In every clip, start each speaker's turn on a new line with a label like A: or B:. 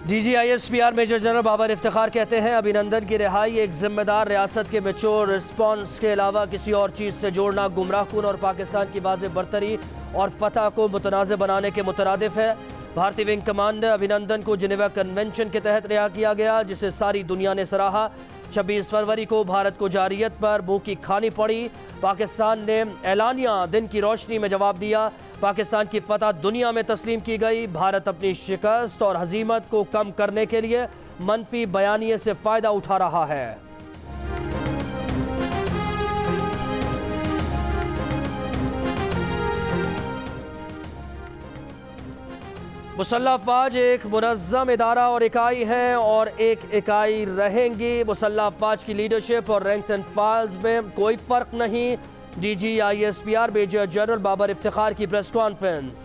A: DGISPR major general Babar Iftikhar कहते हैं अभिनंदन की रिहाई एक जिम्मेदार रियासत के मेच्योर रिस्पॉन्स के अलावा किसी और चीज़ से जोड़ना गुमराहकुन और पाकिस्तान की वाज़ेह बरतरी और फतह को मुतनाज़ बनाने के मुतरादिफ है। भारतीय विंग कमांडर अभिनंदन को जिनेवा कन्वेंशन के तहत रिहा किया गया, जिसे सारी दुनिया ने सराहा। 26 फरवरी को भारत को जारियत पर मुँह की खानी पड़ी। पाकिस्तान ने एलानिया दिन की रोशनी में जवाब दिया। पाकिस्तान की फतह दुनिया में तस्लीम की गई। भारत अपनी शिकस्त और हजीमत को कम करने के लिए मनफी बयानिए से फ़ायदा उठा रहा है। मुसल्लह अफवाज एक मुनज़्ज़म इदारा और इकाई है और एक इकाई रहेंगी। मुसल्लह अफवाज की लीडरशिप और रैंक्स एंड फाइल्स में कोई फ़र्क नहीं। DGISPR major general Babar Iftikhar की press conference.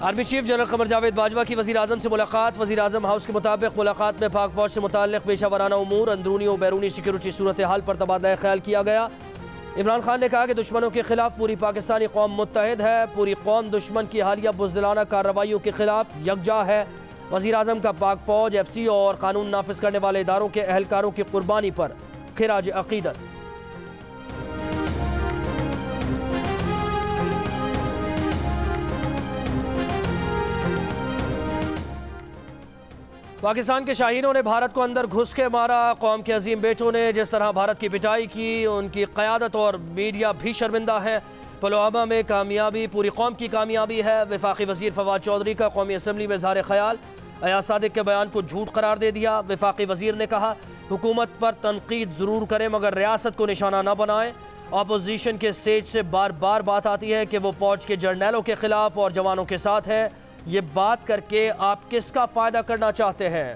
A: Army chief general Qamar Javed Bajwa की वज़ीर आज़म से मुलाकात। वज़ीर आज़म हाउस के मुताबिक मुलाकात में पाक फौज से मुताल्लिक़ पेशा वराना उमूर, अंदरूनी और बैरूनी सिक्योरिटी सूरत हाल पर तबादला ख्याल किया गया। इमरान खान ने कहा कि दुश्मनों के खिलाफ पूरी पाकिस्तानी कौम मुत्तहिद है। पूरी कौम दुश्मन की हालिया बुज़दिलाना कार्रवाइयों के खिलाफ यकजा है। वज़ीर आज़म का पाक फौज, FC और कानून नाफिज करने वाले इदारों के अहलकारों की कुर्बानी पर खिराज अकीदत। पाकिस्तान के शाहीनों ने भारत को अंदर घुस के मारा। कौम के अजीम बेटों ने जिस तरह भारत की पिटाई की, उनकी क़यादत और मीडिया भी शर्मिंदा है। पुलवामा में कामयाबी पूरी कौम की कामयाबी है। वफाकी वज़ीर फवाद चौधरी का कौमी असम्बली में इज़हार ख़याल। अयाज सादिक के बयान को झूठ करार दे दिया। वफाकी वज़ीर ने कहा हुकूमत पर तनकीद ज़रूर करें मगर रियासत को निशाना न बनाएं। अपोजिशन के स्टेज से बार बार बात आती है कि वो फ़ौज के जर्नैलों के खिलाफ और जवानों के साथ है। ये बात करके आप किसका फ़ायदा करना चाहते हैं?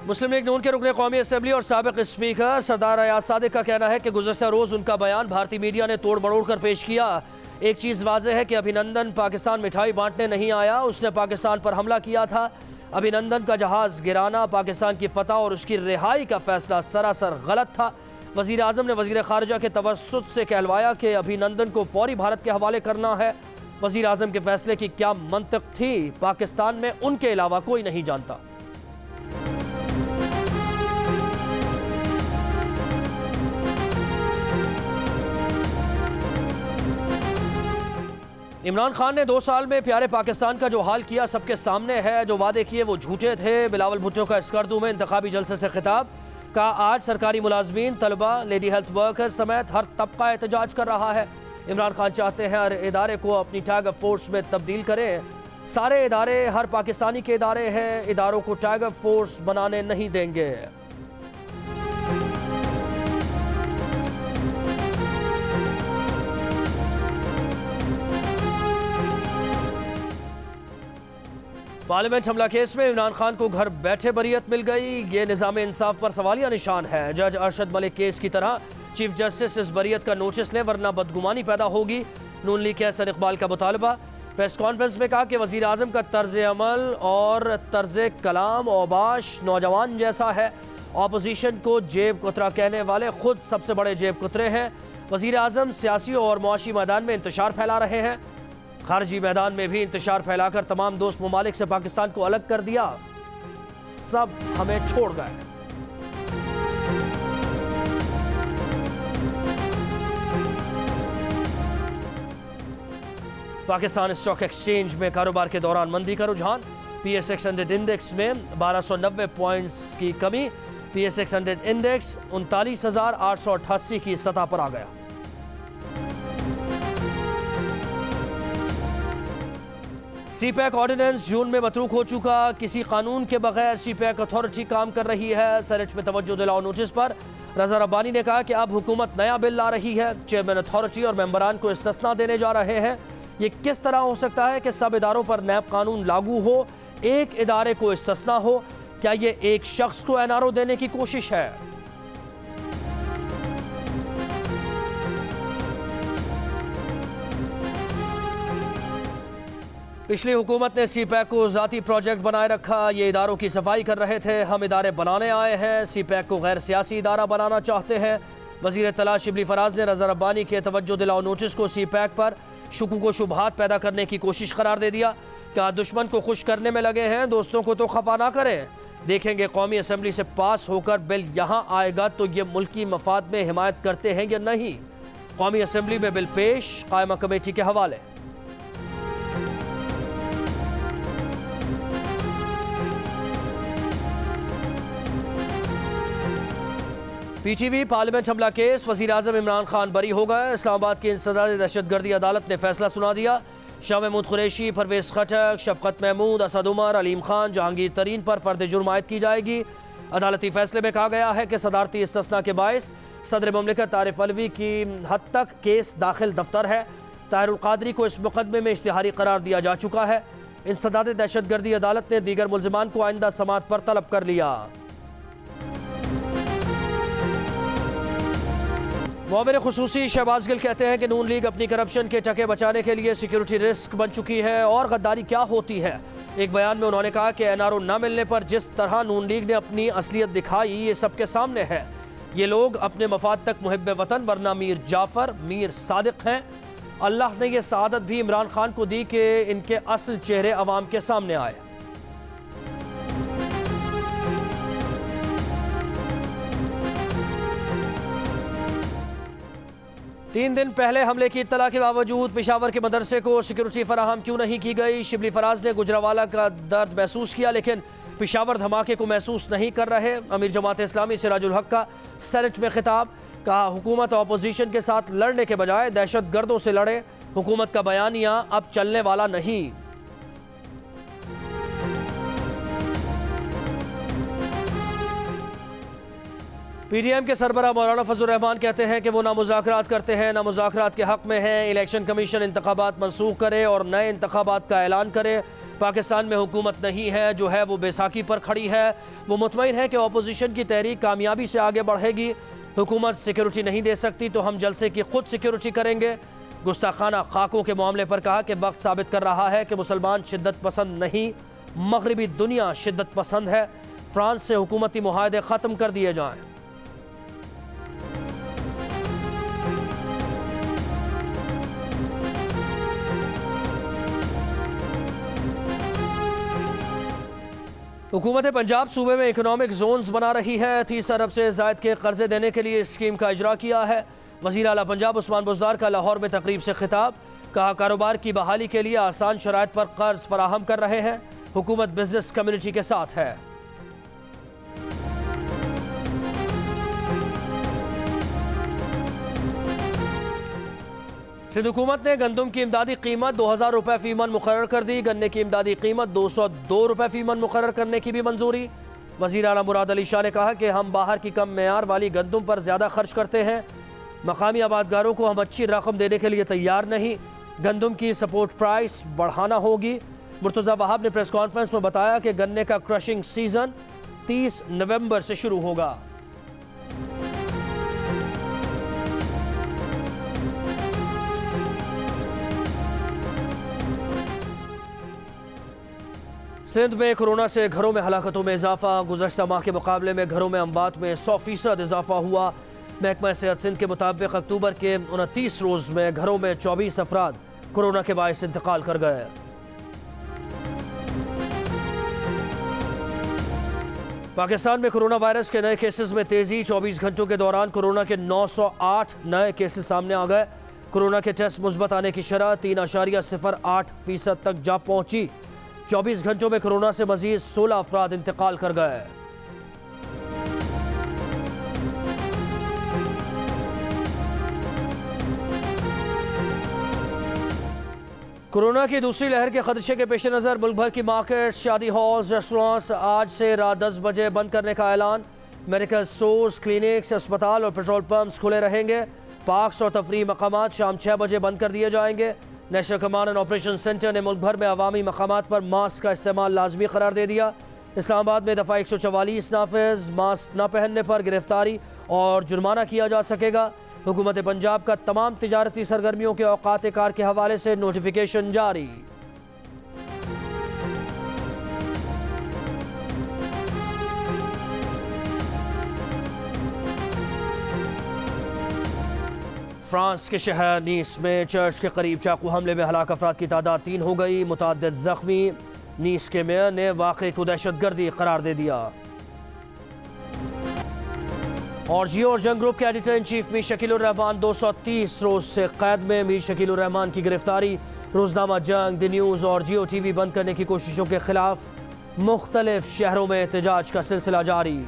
A: मुस्लिम लीग नून के रुकने कौमी असम्बली और साबिक स्पीकर सरदार अयाज सादिक का कहना है कि गुज़श्ता रोज़ उनका बयान भारतीय मीडिया ने तोड़ मरोड़ कर पेश किया। एक चीज़ वाज़ेह है कि अभिनंदन पाकिस्तान मिठाई बांटने नहीं आया, उसने पाकिस्तान पर हमला किया था। अभिनंदन का जहाज़ गिराना, पाकिस्तान की फतह और उसकी रिहाई का फैसला सरासर गलत था। वज़ीर आज़म ने वज़ीर ख़ारिजा के तवस्सुत से कहलवाया कि अभिनंदन को फौरी भारत के हवाले करना है। वज़ीर आज़म के फैसले की क्या मंतक थी, पाकिस्तान में उनके अलावा कोई नहीं जानता। इमरान खान ने 2 साल में प्यारे पाकिस्तान का जो हाल किया सबके सामने है। जो वादे किए वो झूठे थे। बिलावल भुट्टो का स्कर्दू में इंतखाबी जलसे से खिताब। का आज सरकारी मुलाजमीन, तलबा, लेडी हेल्थ वर्कर्स समेत हर तबका एहतजाज कर रहा है। इमरान खान चाहते हैं हर इदारे को अपनी टाइगर फोर्स में तब्दील करें। सारे इदारे हर पाकिस्तानी के इदारे हैं, इदारों को टाइगर फोर्स बनाने नहीं देंगे। पार्लियामेंट हमला केस में इमरान खान को घर बैठे बरीयत मिल गई। ये निज़ाम इंसाफ पर सवालिया निशान है। जज अरशद मलिक केस की तरह चीफ जस्टिस इस बरीयत का नोटिस लें वरना बदगुमानी पैदा होगी। नून लीग के हसन इकबाल का मुतालबा। प्रेस कॉन्फ्रेंस में कहा कि वज़ीर आज़म का तर्ज अमल और तर्ज कलाम औबाश नौजवान जैसा है। अपोजिशन को जेब कुतरा कहने वाले खुद सबसे बड़े जेब कुतरे हैं। वज़ीर आज़म सियासी और मुआशी मैदान में इंतशार फैला रहे हैं। खारजी मैदान में भी इंतशार फैलाकर तमाम दोस्त ममालिक से पाकिस्तान को अलग कर दिया। सब हमें छोड़ गए। पाकिस्तान स्टॉक एक्सचेंज में कारोबार के दौरान मंदी का रुझान। PSX 100 इंडेक्स में 1290 पॉइंट्स की कमी। PSX 100 इंडेक्स 39,888 की सतह पर आ गया। CPEC ऑर्डिनेंस जून में मतरूक हो चुका। किसी कानून के बगैर CPEC अथॉरिटी काम कर रही है। सेनेट में तवज्जो दिलाओ नोटिस पर रजा रब्बानी ने कहा कि अब हुकूमत नया बिल ला रही है। चेयरमैन अथॉरिटी और मेंबरान को इस्तिस्ना देने जा रहे हैं। ये किस तरह हो सकता है कि सब इदारों पर नैब कानून लागू हो, एक इदारे को इस्तिस्ना हो? क्या ये एक शख्स को NRO देने की कोशिश है? पिछली हुकूमत ने सी पैक को ज़ाती प्रोजेक्ट बनाए रखा। ये इदारों की सफाई कर रहे थे। हम इदारे बनाने आए हैं। सी पैक को गैर सियासी इदारा बनाना चाहते हैं। वज़ीर इत्तला शिबली फराज ने रज़ा रब्बानी के तवज्जो दिलाओ नोटिस को सी पैक पर शुकूक व शुबहात पैदा करने की कोशिश करार दे दिया। क्या दुश्मन को खुश करने में लगे हैं? दोस्तों को तो खफा ना करें। देखेंगे कौमी असम्बली से पास होकर बिल यहाँ आएगा तो ये मुल्की मफाद में हिमायत करते हैं या नहीं। कौमी असम्बली में बिल पेश, कायमा कमेटी के हवाले। पीटीवी पार्लियामेंट हमला केस, वज़ीर आज़म इमरान खान बरी हो गए। इस्लामाबाद की इंसदादी दहशतगर्दी अदालत ने फैसला सुना दिया। शाह महमूद कुरैशी, परवेज़ खटक, शफकत महमूद, असद उमर, अलीम खान, जहांगीर तरीन पर फर्द जुर्म आयद की जाएगी। अदालती फैसले में कहा गया है कि सदारती इस्तिस्ना के बायस सदर ममलिकत आरिफ अलवी की हद तक केस दाखिल दफ्तर है। ताहिरुल कादरी को इस मुकदमे में इश्तिहारी करार दिया जा चुका है। इंसदादी दहशतगर्दी अदालत ने दीगर मुल्ज़िमान को आइंदा समाअत पर तलब कर लिया। मुआविन खुसूसी शहबाज गिल कहते हैं कि नून लीग अपनी करप्शन के चके बचाने के लिए सिक्योरिटी रिस्क बन चुकी है और गद्दारी क्या होती है। एक बयान में उन्होंने कहा कि एनआरओ न मिलने पर जिस तरह नून लीग ने अपनी असलियत दिखाई ये सबके सामने है। ये लोग अपने मफाद तक मुहिब्बे वतन वरना मीर जाफर, मीर सादिक हैं। अल्लाह ने यह सआदत भी इमरान खान को दी कि इनके असल चेहरे अवाम के सामने आए। तीन दिन पहले हमले की इत्तला के बावजूद पेशावर के मदरसे को सिक्योरिटी फराहम क्यों नहीं की गई? शिबली फराज ने गुजरावाला का दर्द महसूस किया लेकिन पेशावर धमाके को महसूस नहीं कर रहे। अमीर जमात इस्लामी सिराजुल हक का सेनेट में खिताब, कहा हुकूमत अपोजिशन के साथ लड़ने के बजाय दहशत गर्दों से लड़े। हुकूमत का बयानिया अब चलने वाला नहीं। पीडीएम के सरबराह मौलाना फजल रहमान कहते हैं कि वो ना मुज़ाकरात करते हैं ना मुज़ाकरात के हक में हैं। इलेक्शन कमीशन इंतखाबात मनसूख करे और नए इंतखाबात का ऐलान करे। पाकिस्तान में हुकूमत नहीं है, जो है वो बैसाखी पर खड़ी है। वो मुतमईन है कि अपोजिशन की तहरीक कामयाबी से आगे बढ़ेगी। हुकूमत सिक्योरिटी नहीं दे सकती तो हम जलसे की खुद सिक्योरिटी करेंगे। गुस्ताखाना खाकों के मामले पर कहा कि वक्त साबित कर रहा है कि मुसलमान शिद्दत पसंद नहीं, मगरबी दुनिया शिद्दत पसंद है। फ्रांस से हुकूमती मुआहदे ख़त्म कर दिए जाएँ। हुकूमत पंजाब सूबे में इकोनॉमिक जोन्स बना रही है। 30 अरब से ज़ायद के कर्जे देने के लिए स्कीम का इजरा किया है। वज़ीर आला पंजाब उस्मान बुज़दार का लाहौर में तकरीब से खिताब, कहा कारोबार की बहाली के लिए आसान शराइत पर कर्ज फराहम कर रहे हैं। हुकूमत बिजनेस कम्युनिटी के साथ है। सिंध हुकूमत ने गंदम की इमदादी कीमत 2000 रुपये फी मन मुकर्रर कर दी। गन्ने की इमदादी कीमत 202 रुपये फी मन मुकर्रर करने की भी मंजूरी। वज़ीर आला मुराद अली शाह ने कहा कि हम बाहर की कम मेयार वाली गंदम पर ज़्यादा खर्च करते हैं। मकामी आबादगारों को हम अच्छी रकम देने के लिए तैयार नहीं। गंदम की सपोर्ट प्राइस बढ़ाना होगी। मुर्तज़ा वहाब ने प्रेस कॉन्फ्रेंस में बताया कि गन्ने का क्रशिंग सीजन 30 नवंबर से शुरू होगा। सिंध में कोरोना से घरों में हलाकतों में इजाफा। गुज़श्ता माह के मुकाबले में घरों में अमवात में 100% इजाफा हुआ। महकमा सेहत सिंध के मुताबिक अक्टूबर के 29 रोज़ में घरों में 24 अफराद कोरोना के बायस इंतकाल कर गए। पाकिस्तान में कोरोना वायरस के नए केसेस में तेजी। 24 घंटों के दौरान कोरोना के 908 नए केसेस सामने आ गए। कोरोना के टेस्ट मुस्बत आने की शरह 3.08% तक जा पहुंची। 24 घंटों में कोरोना से मजीद 16 अफराद इंतकाल कर गए। कोरोना की दूसरी लहर के खदशे के पेश नज़र मुल्क भर की मार्केट, शादी हॉल्स, रेस्टोरेंट्स आज से रात 10 बजे बंद करने का ऐलान। मेडिकल स्टोर्स, क्लिनिक्स, अस्पताल और पेट्रोल पंप्स खुले रहेंगे। पार्क्स और तफरीह मकामात शाम 6 बजे बंद कर दिए जाएंगे। National command and operation centre ने मुल्क भर में अवामी मकामात पर मास्क का इस्तेमाल लाजमी करार दे दिया। इस्लामाबाद में दफ़ा 144 नाफिज, मास्क न पहनने पर गिरफ्तारी और जुर्माना किया जा सकेगा। हुकूमत पंजाब का तमाम तिजारती सरगर्मियों के औकात कार के हवाले से नोटिफिकेशन जारी। फ्रांस के शहर नीस में चर्च के करीब चाकू हमले में हलाक अफराद की तादाद 3 हो गई। मुतअद्दिद जख्मी। नीस के मेयर ने वाक़े को दहशतगर्दी करार दे दिया। और जियो और जंग ग्रुप के editor in chief Mir Shakilur Rahman 230 रोज से कैद में। मीर शकीलुर रहमान की गिरफ्तारी। रोजनामा जंग, द न्यूज़ और जियो टीवी बंद करने की कोशिशों के खिलाफ मुख्तलिफ शहरों में एहतजाज का सिलसिला जारी।